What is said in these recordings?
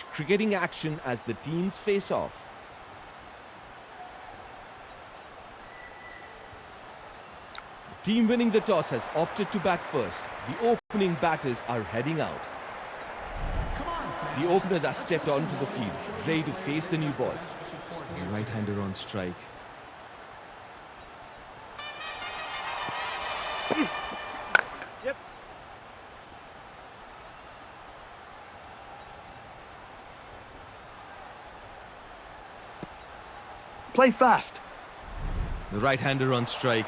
cricketing action as the teams face off. The team winning the toss has opted to bat first. The opening batters are heading out. The openers are stepped onto the field, ready to face the new ball. The right-hander on strike. Yep. Play fast. The right-hander on strike.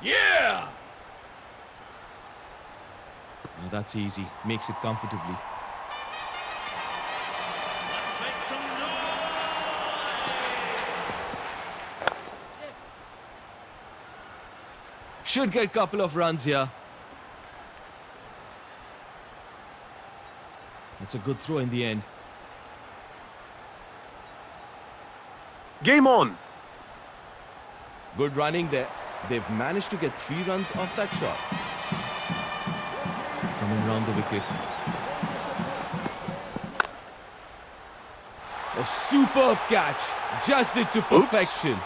Yeah! Now that's easy. Makes it comfortably. Let's make some noise! Should get a couple of runs here. That's a good throw in the end. Game on. Good running there. They've managed to get 3 runs off that shot. Coming round the wicket. A superb catch. Just it to perfection.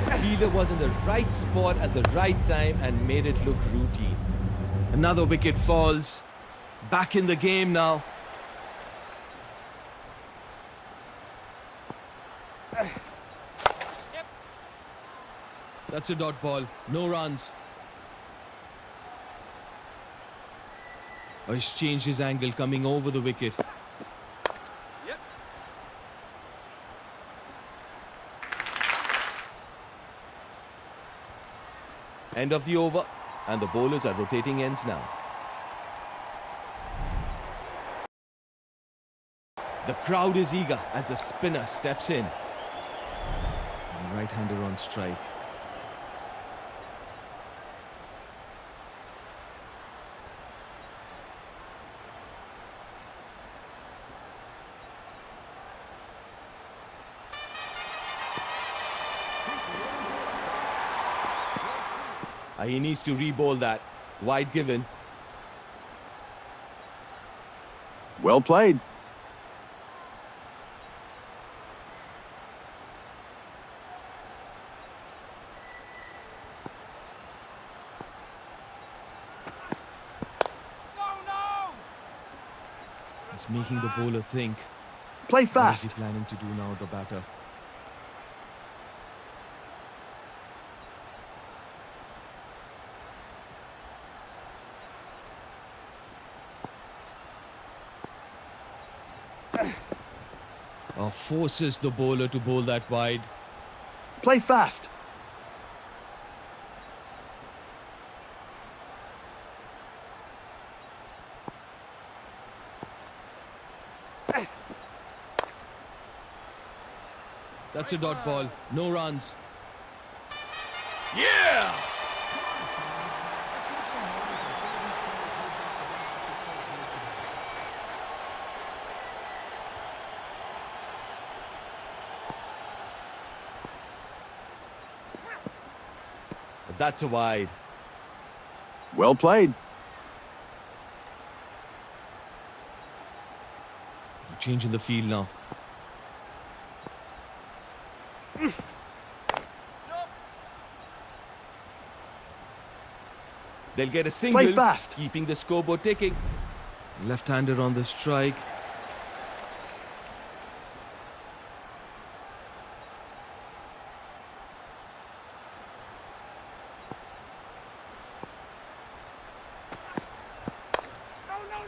The fielder was in the right spot at the right time and made it look routine. Another wicket falls. Back in the game now. That's a dot ball. No runs. Oh, he's changed his angle coming over the wicket. Yep. End of the over, and the bowlers are rotating ends now. The crowd is eager as the spinner steps in. And the right-hander on strike. He needs to re-bowl that. Wide given. Well played. He's making the bowler think. Play What is fast. he planning to do now, the batter? Forces the bowler to bowl that wide. Play fast. That's a dot ball. No runs. Yeah! That's a wide. Well played. Change in the field now. They'll get a single, Play fast. keeping the scoreboard ticking. Left-hander on the strike.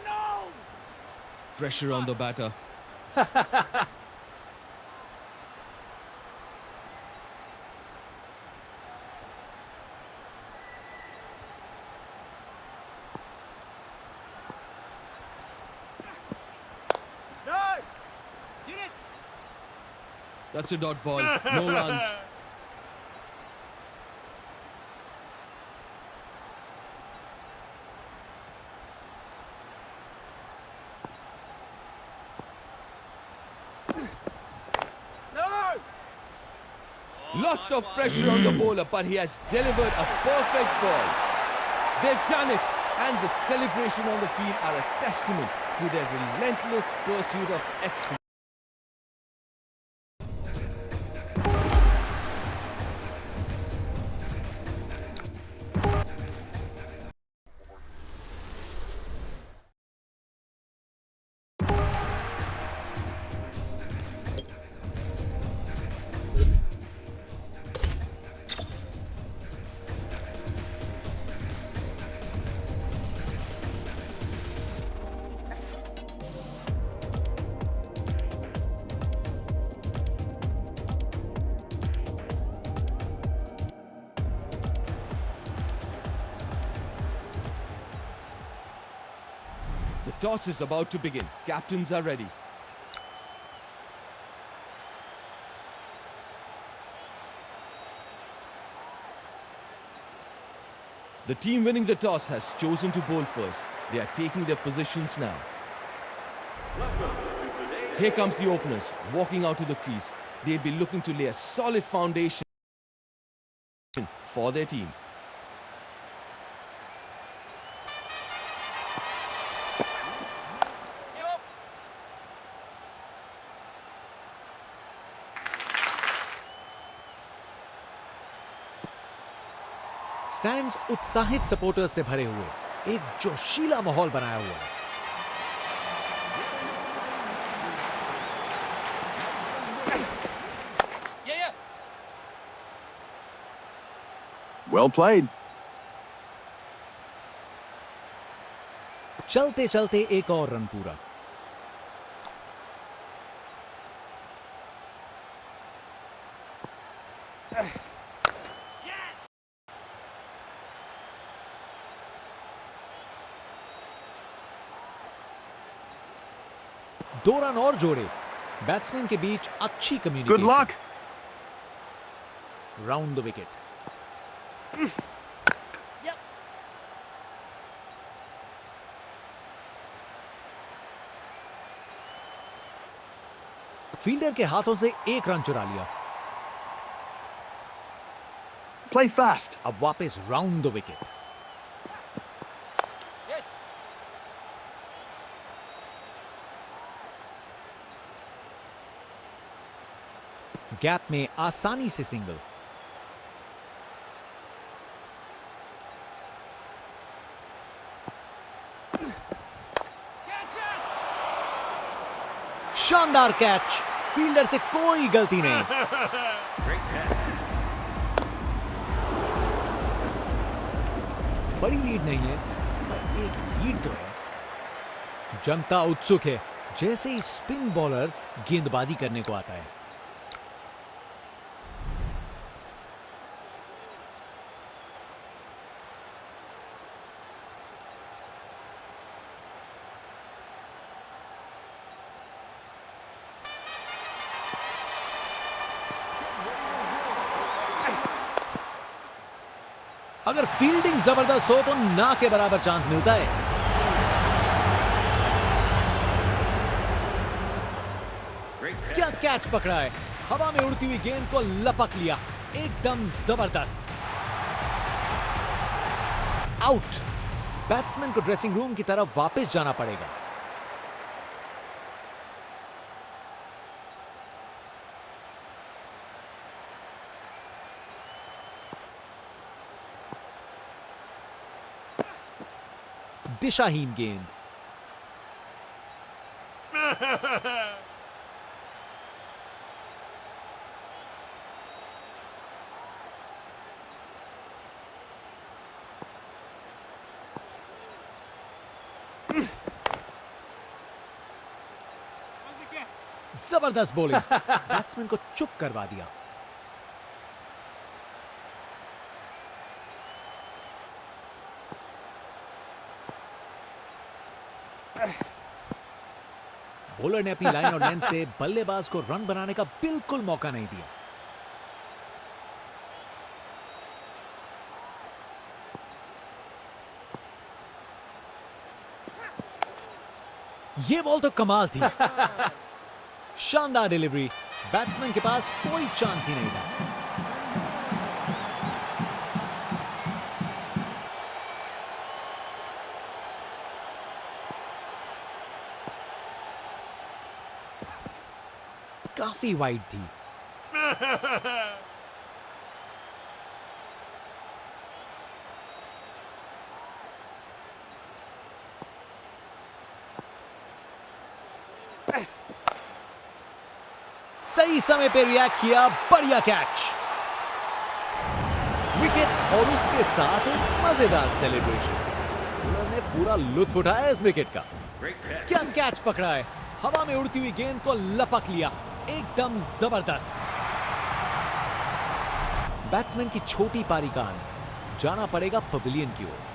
No! Pressure on the batter. No! Get it! That's a dot ball. No runs. No! Lots of pressure on the bowler, but he has delivered a perfect ball. They've done it, and the celebration on the field are a testament to their relentless pursuit of excellence. The toss is about to begin. Captains are ready. The team winning the toss has chosen to bowl first. They are taking their positions now. Here comes the openers, walking out to the crease. They'll be looking to lay a solid foundation for their team. Stands उत्साहित supporters से भरे हुए एक जोशीला माहौल बनाया हुआ है। Well played. चलते चलते एक और रन पूरा। दो रन और जोड़े। बैट्समैन के बीच अच्छी communication. Good luck. Round the wicket. Fielder के हाथों से एक रन चुरा लिया। Play fast. अब वापस राउंड द विकेट। गैप में आसानी से सिंगल। शानदार कैच। फील्डर से कोई गलती नहीं। बड़ी लीड नहीं है, पर एक लीड तो है। जनता उत्सुक है, जैसे ही स्पिन बॉलर गेंदबाजी करने को आता है। अगर फील्डिंग जबरदस्त हो तो ना के बराबर चांस मिलता है। क्या कैच पकड़ा है। हवा में उड़ती हुई गेंद को लपक लिया। एकदम जबरदस्त। आउट। बैट्समैन को ड्रेसिंग रूम की तरफ वापस जाना पड़ेगा। दिशाहीन गेंद। जबरदस्त बॉलिंग। बैट्समैन को चुप करवा दिया। बॉलर ने अपनी लाइन और लेंथ से बल्लेबाज को रन बनाने का बिल्कुल मौका नहीं दिया। ये बॉल तो कमाल थी। शानदार डिलीवरी। बैट्समैन के पास कोई चांस ही नहीं था। काफी वाइड थी। सही समय पे रिएक्ट किया, बढ़िया कैच, विकेट और उसके साथ एक मजेदार सेलिब्रेशन। उन्होंने पूरा लुत्फ उठाया इस विकेट का। क्या कैच पकड़ा है, हवा में उड़ती हुई गेंद को लपक लिया, एकदम जबरदस्त। बैट्समैन की छोटी पारी का अंत, जाना पड़ेगा पवेलियन की ओर।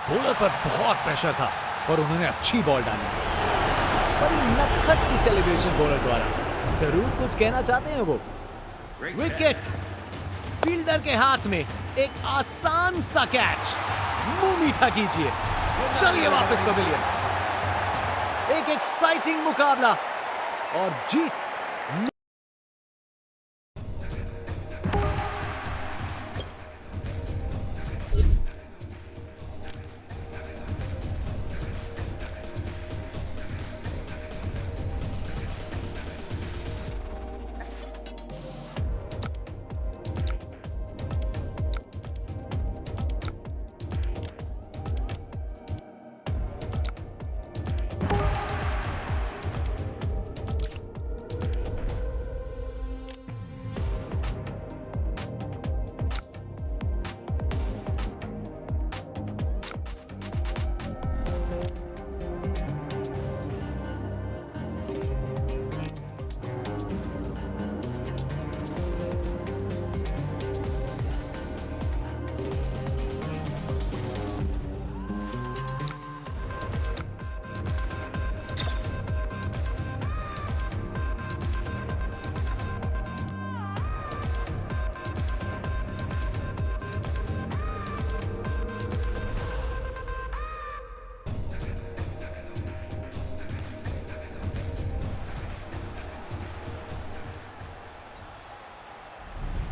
बॉलर पर बहुत प्रेशर था और उन्होंने अच्छी बॉल डाली। बड़ी नटखट सी सेलिब्रेशन बॉलर द्वारा, जरूर कुछ कहना चाहते हैं वो। विकेट, फील्डर के हाथ में एक आसान सा कैच, मुंह मीठा कीजिए, चलिए वापस पवेलियन। एक एक्साइटिंग मुकाबला और जीत।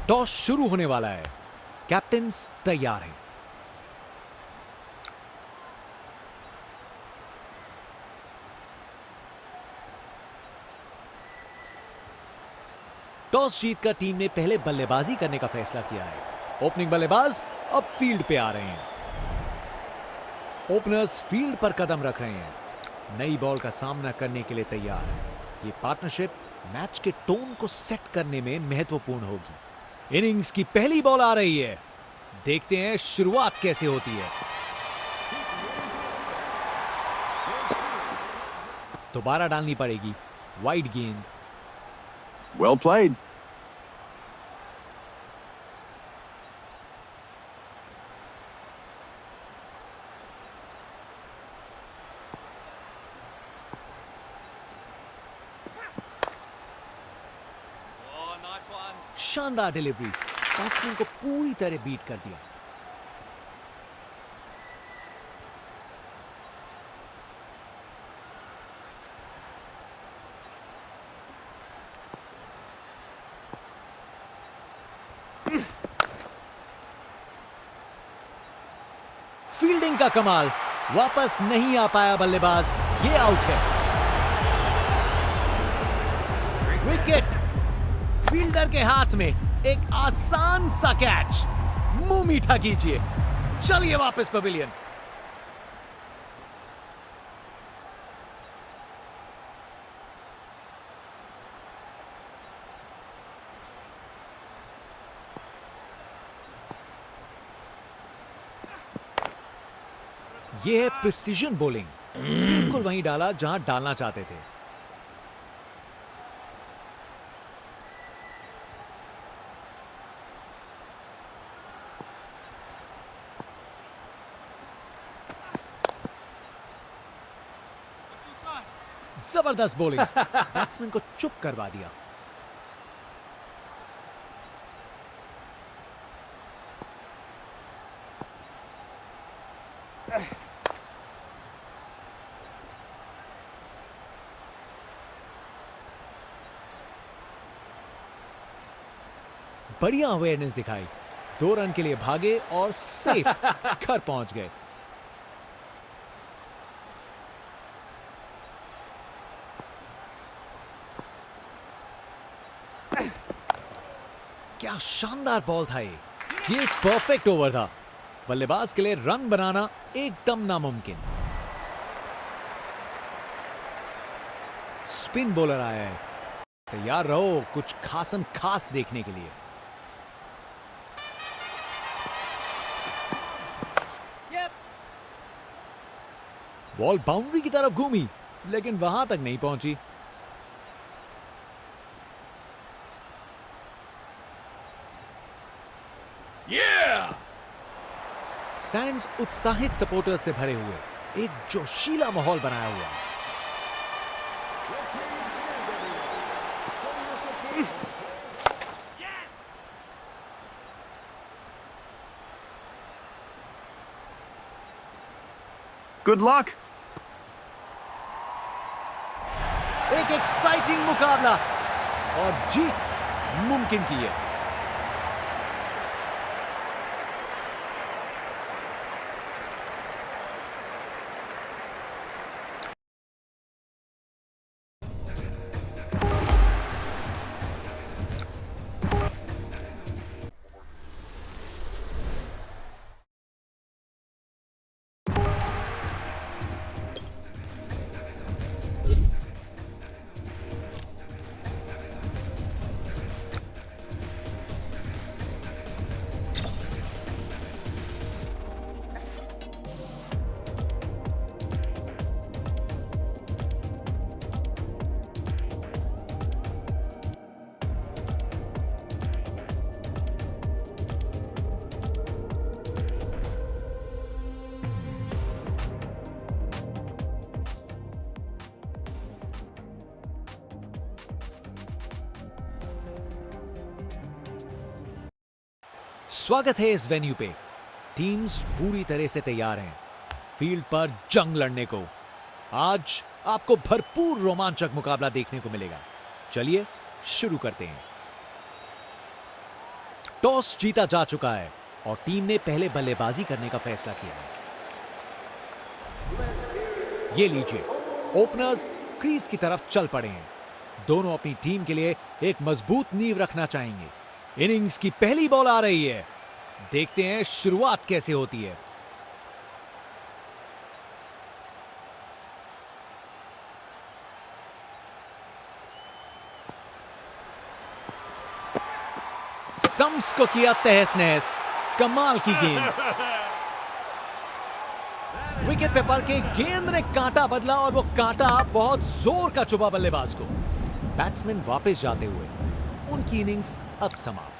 टॉस शुरू होने वाला है, कैप्टन्स तैयार हैं। टॉस जीतकर टीम ने पहले बल्लेबाजी करने का फैसला किया है। ओपनिंग बल्लेबाज अब फील्ड पे आ रहे हैं। ओपनर्स फील्ड पर कदम रख रहे हैं, नई बॉल का सामना करने के लिए तैयार है। ये पार्टनरशिप मैच के टोन को सेट करने में महत्वपूर्ण होगी। इनिंग्स की पहली बॉल आ रही है, देखते हैं शुरुआत कैसे होती है। दोबारा डालनी पड़ेगी वाइड गेंद। Well played. Oh, nice one. शानदार डिलीवरी, बैट्समैन को पूरी तरह बीट कर दिया। फील्डिंग का कमाल, वापस नहीं आ पाया बल्लेबाज, ये आउट है। विकेट, फील्डर के हाथ में एक आसान सा कैच, मुंह मीठा कीजिए, चलिए वापस पवेलियन। यह है प्रिसीजन बॉलिंग, बिल्कुल वहीं डाला जहां डालना चाहते थे। जबरदस्त बॉलिंग, बैट्समैन को चुप करवा दिया। बढ़िया अवेयरनेस दिखाई, 2 रन के लिए भागे और सेफ घर पहुंच गए। क्या शानदार बॉल था ये एक परफेक्ट ओवर था। बल्लेबाज के लिए रन बनाना एकदम नामुमकिन। स्पिन बॉलर आया है, तैयार रहो कुछ खासम खास देखने के लिए। बॉल बाउंड्री की तरफ घूमी लेकिन वहां तक नहीं पहुंची। स्टैंड्स उत्साहित सपोर्टर्स से भरे हुए, एक जोशीला माहौल बनाया हुआ। Good luck. एक एक्साइटिंग मुकाबला और जीत मुमकिन की है। स्वागत है इस वेन्यू पे। टीम्स पूरी तरह से तैयार हैं फील्ड पर जंग लड़ने को। आज आपको भरपूर रोमांचक मुकाबला देखने को मिलेगा। चलिए शुरू करते हैं। टॉस जीता जा चुका है और टीम ने पहले बल्लेबाजी करने का फैसला किया है। ये लीजिए, ओपनर्स क्रीज की तरफ चल पड़े हैं। दोनों अपनी टीम के लिए एक मजबूत नींव रखना चाहेंगे। इनिंग्स की पहली बॉल आ रही है, देखते हैं शुरुआत कैसे होती है। स्टंप्स को किया तहस नहस, कमाल की गेंद। विकेट पे पड़ के गेंद ने कांटा बदला और वो कांटा बहुत जोर का चुभा बल्लेबाज को। बैट्समैन वापस जाते हुए, उनकी इनिंग्स अब समाप्त।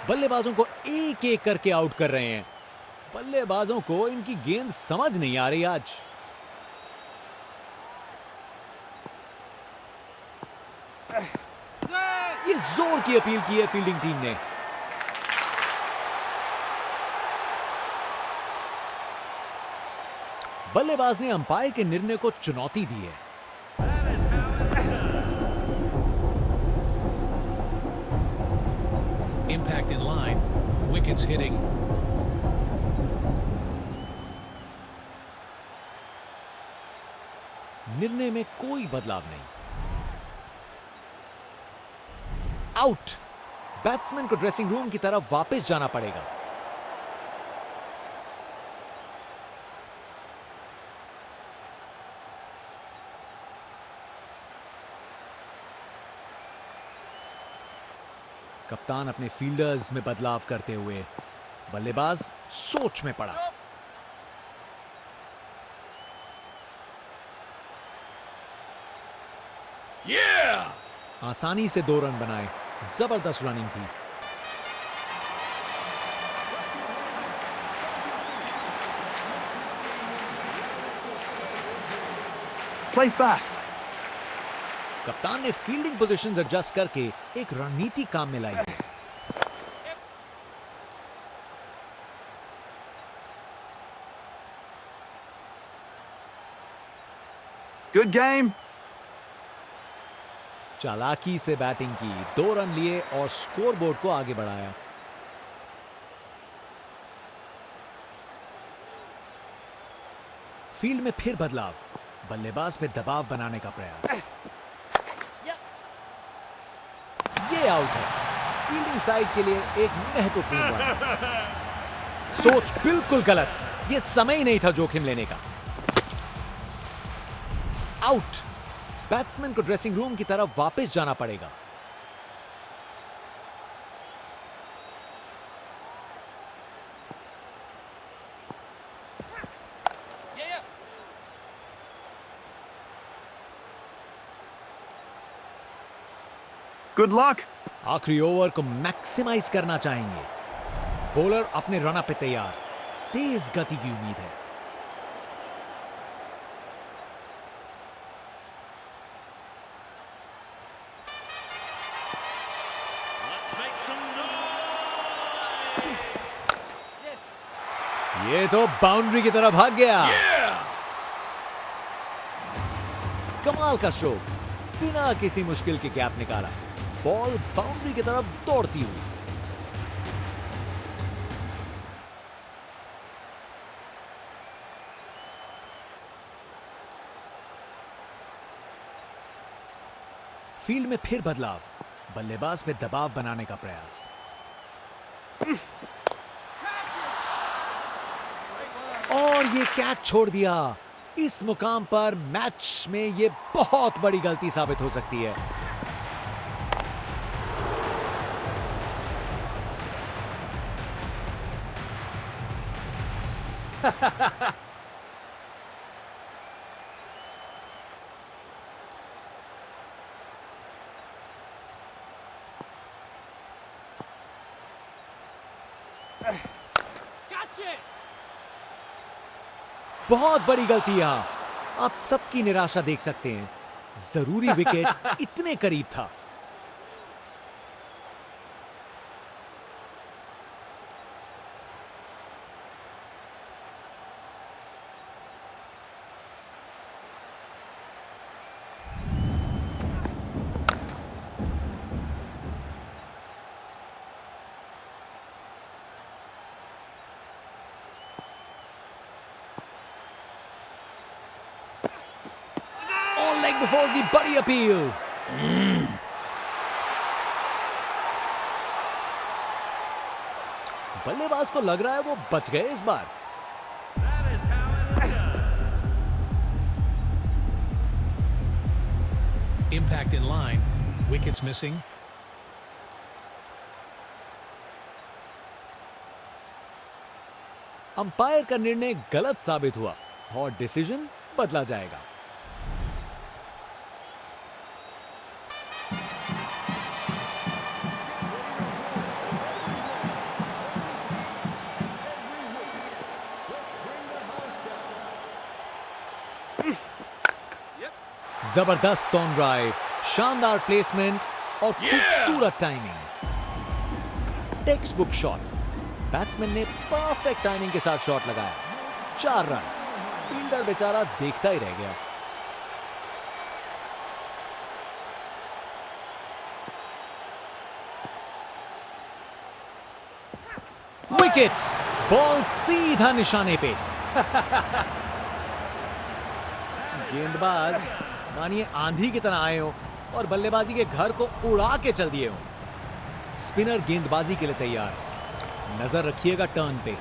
बल्लेबाजों को एक एक करके आउट कर रहे हैं। बल्लेबाजों को इनकी गेंद समझ नहीं आ रही आज। ये जोर की अपील की है फील्डिंग टीम ने। बल्लेबाज ने अंपायर के निर्णय को चुनौती दी है। Impact in line, wickets hitting. निर्णय में कोई बदलाव नहीं। आउट। बैट्समैन को ड्रेसिंग रूम की तरफ वापस जाना पड़ेगा। कप्तान अपने फील्डर्स में बदलाव करते हुए, बल्लेबाज सोच में पड़ा। आसानी से 2 रन बनाए, जबरदस्त रनिंग थी। Play fast. कप्तान ने फील्डिंग पोजीशंस एडजस्ट करके एक रणनीति काम में लाई है। Good game. चालाकी से बैटिंग की, 2 रन लिए और स्कोरबोर्ड को आगे बढ़ाया। फील्ड में फिर बदलाव, बल्लेबाज पे दबाव बनाने का प्रयास। ये आउट है। फील्डिंग साइड के लिए एक महत्वपूर्ण रन। सोच बिल्कुल गलत, ये समय ही नहीं था जोखिम लेने का। आउट। बैट्समैन को ड्रेसिंग रूम की तरफ वापस जाना पड़ेगा। Good luck. आखिरी ओवर को मैक्सिमाइज करना चाहेंगे। बॉलर अपने रन पे तैयार, तेज गति की उम्मीद है। ये तो बाउंड्री की तरफ भाग गया। कमाल का स्ट्रोक, बिना किसी मुश्किल के गैप निकाला। बॉल बाउंड्री की तरफ दौड़ती हुई। फील्ड में फिर बदलाव, बल्लेबाज पे दबाव बनाने का प्रयास। और ये कैच छोड़ दिया। इस मुकाम पर मैच में ये बहुत बड़ी गलती साबित हो सकती है। बहुत बड़ी गलती यहां। आप सबकी निराशा देख सकते हैं। जरूरी विकेट इतने करीब था। लेग बिफोर की बड़ी अपील। बल्लेबाज को लग रहा है वो बच गए इस बार। Impact in line. Wickets missing. Umpire का निर्णय गलत साबित हुआ और डिसीजन बदला जाएगा। जबरदस्त ऑन ड्राइव, शानदार प्लेसमेंट और खूबसूरत timing. Text book shot. Batsman ने परफेक्ट टाइमिंग के साथ शॉट लगाया। 4 रन। फील्डर बेचारा देखता ही रह गया। विकेट। बॉल सीधा निशाने पे। गेंदबाज मानिए आंधी की तरह आए हो और बल्लेबाजी के घर को उड़ा के चल दिए हो। स्पिनर गेंदबाजी के लिए तैयार। नजर रखिएगा टर्न पे।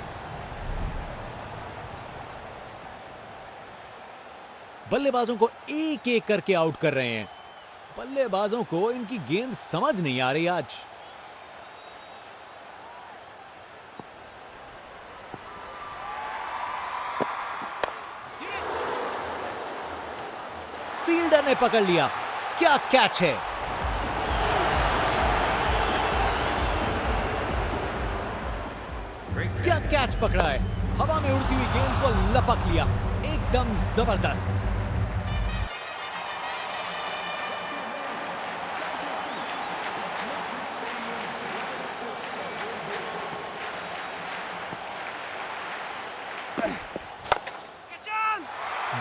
बल्लेबाजों को एक एक करके आउट कर रहे हैं। बल्लेबाजों को इनकी गेंद समझ नहीं आ रही आज। फील्डर ने पकड़ लिया। क्या कैच है। क्या कैच पकड़ा है। हवा में उड़ती हुई गेंद को लपक लिया। एकदम जबरदस्त।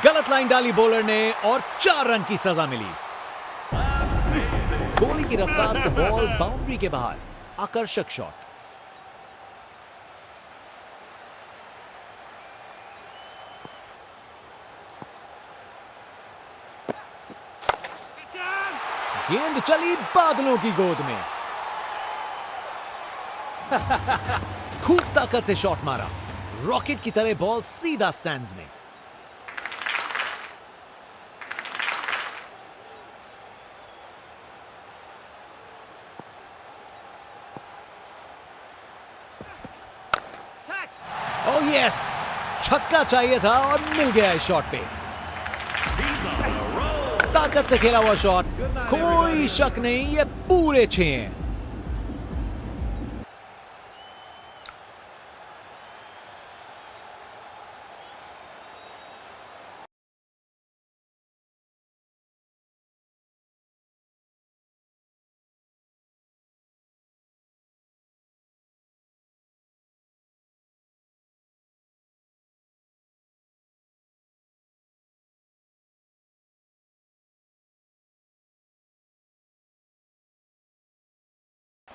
गलत लाइन डाली बॉलर ने और 4 रन की सजा मिली। कोहली की रफ्तार से बॉल बाउंड्री के बाहर, आकर्षक शॉट। गेंद चली बादलों की गोद में। खूब ताकत से शॉट मारा, रॉकेट की तरह बॉल सीधा स्टैंड्स में। ओह यस, छक्का चाहिए था और मिल गया इस शॉट पे। ताकत से खेला हुआ शॉट, कोई शक नहीं ये पूरे 6 हैं।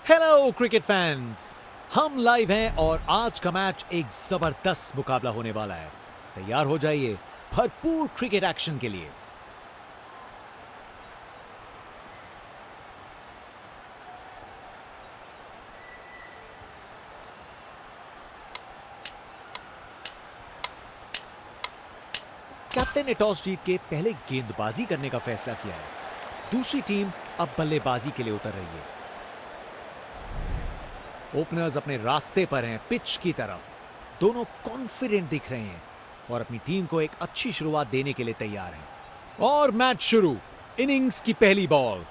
हेलो क्रिकेट फैंस, हम लाइव हैं और आज का मैच एक जबरदस्त मुकाबला होने वाला है। तैयार हो जाइए भरपूर क्रिकेट एक्शन के लिए। कैप्टन ने टॉस जीत के पहले गेंदबाजी करने का फैसला किया है। दूसरी टीम अब बल्लेबाजी के लिए उतर रही है। ओपनर्स अपने रास्ते पर हैं पिच की तरफ। दोनों कॉन्फिडेंट दिख रहे हैं और अपनी टीम को एक अच्छी शुरुआत देने के लिए तैयार हैं। और मैच शुरू। इनिंग्स की पहली बॉल।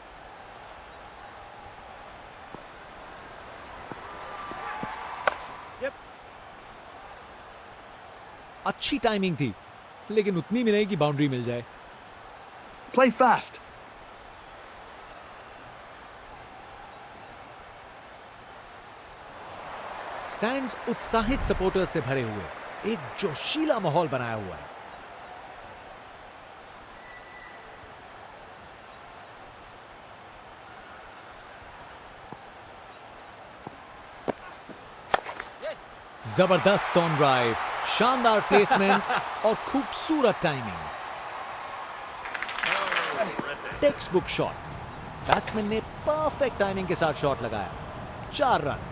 अच्छी टाइमिंग थी, लेकिन उतनी भी नहीं कि बाउंड्री मिल जाए। Play fast. स्टैंड्स उत्साहित सपोर्टर्स से भरे हुए एक जोशीला माहौल बनाया हुआ है। जबरदस्त ऑन ड्राइव, शानदार प्लेसमेंट और खूबसूरत timing. Text book shot. Batsman ने परफेक्ट टाइमिंग के साथ शॉट लगाया। 4 रन।